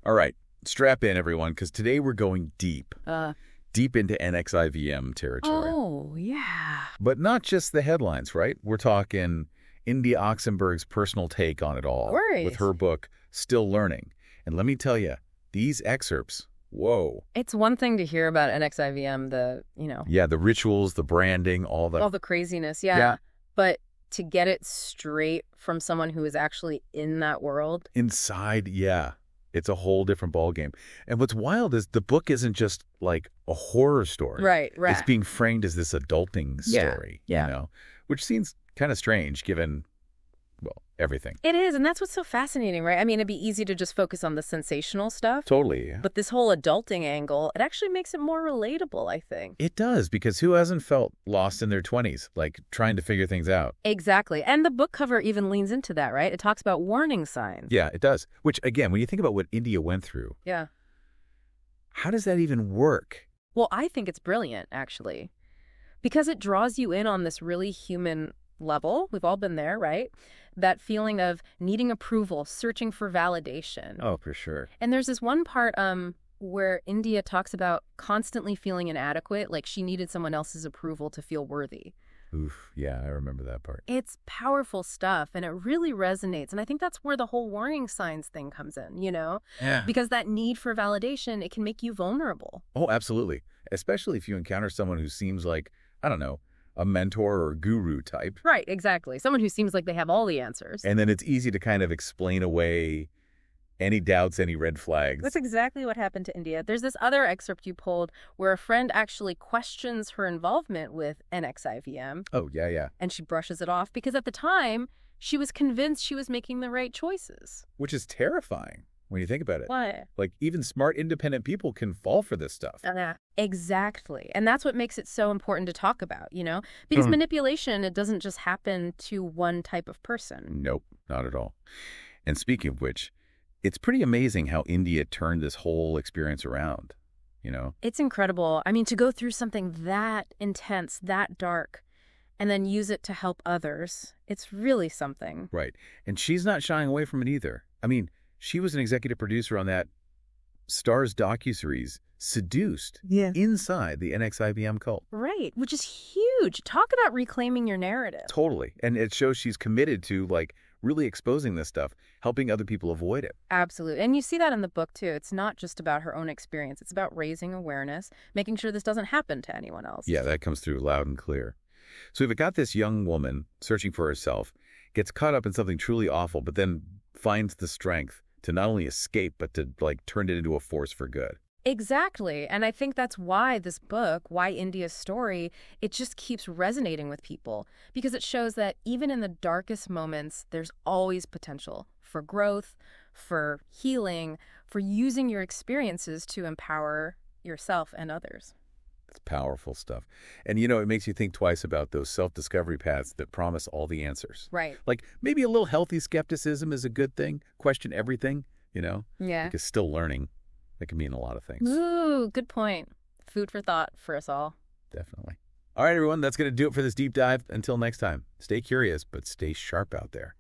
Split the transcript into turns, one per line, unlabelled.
All right, strap in, everyone, because today we're going deep. Deep into NXIVM territory.
Oh, yeah.
But not just the headlines, right? We're talking India Oxenberg's personal take on it all.
Right.
With her book, Still Learning. And let me tell you, these excerpts, whoa.
It's one thing to hear about NXIVM,
Yeah, the rituals, the branding, all
the craziness, yeah. But to get it straight from someone who is actually in that world.
Inside, yeah. It's a whole different ballgame. And what's wild is the book isn't just like a horror story.
Right.
It's being framed as this adulting story, which seems kind of strange given, well, everything.
It is, and that's what's so fascinating, right? I mean, it'd be easy to just focus on the sensational stuff.
Totally.
But this whole adulting angle, it actually makes it more relatable, I think.
It does, because who hasn't felt lost in their 20s, like trying to figure things out?
Exactly. And the book cover even leans into that, right? It talks about warning signs.
Yeah, it does. Which, again, when you think about what India went through, how does that even work?
Well, I think it's brilliant, actually, because it draws you in on this really human level. We've all been there, right? That feeling of needing approval, searching for validation.
Oh, for sure.
And there's this one part where India talks about constantly feeling inadequate, like she needed someone else's approval to feel worthy.
Oof, yeah, I remember that part.
It's powerful stuff, and it really resonates. And I think that's where the whole warning signs thing comes in,
Yeah.
Because that need for validation, it can make you vulnerable.
Oh, absolutely. Especially if you encounter someone who seems like, I don't know, a mentor or guru type.
Right, exactly. Someone who seems like they have all the answers.
And then it's easy to kind of explain away any doubts, any red flags.
That's exactly what happened to India. There's this other excerpt you pulled where a friend actually questions her involvement with NXIVM.
Oh, yeah.
And she brushes it off because at the time, she was convinced she was making the right choices.
Which is terrifying when you think about it.
Why?
Like, even smart, independent people can fall for this stuff.
Exactly. And that's what makes it so important to talk about, Because manipulation, it doesn't just happen to one type of person.
Nope, not at all. And speaking of which, it's pretty amazing how India turned this whole experience around,
It's incredible. I mean, to go through something that intense, that dark, and then use it to help others, it's really something.
Right. And she's not shying away from it either. I mean, she was an executive producer on that Starz docuseries, Seduced, inside the NXIVM cult.
Right, which is huge. Talk about reclaiming your narrative.
Totally. And it shows she's committed to, really exposing this stuff, helping other people avoid it.
Absolutely. And you see that in the book, too. It's not just about her own experience. It's about raising awareness, making sure this doesn't happen to anyone else.
Yeah, that comes through loud and clear. So we've got this young woman searching for herself, gets caught up in something truly awful, but then finds the strength to not only escape, but to, turn it into a force for good.
Exactly. And I think that's why this book, why India's story, it just keeps resonating with people. Because it shows that even in the darkest moments, there's always potential for growth, for healing, for using your experiences to empower yourself and others.
It's powerful stuff. And, it makes you think twice about those self-discovery paths that promise all the answers.
Right.
Like, maybe a little healthy skepticism is a good thing. Question everything,
Yeah.
Because still learning, that can mean a lot of things.
Ooh, good point. Food for thought for us all.
Definitely. All right, everyone, that's going to do it for this deep dive. Until next time, stay curious, but stay sharp out there.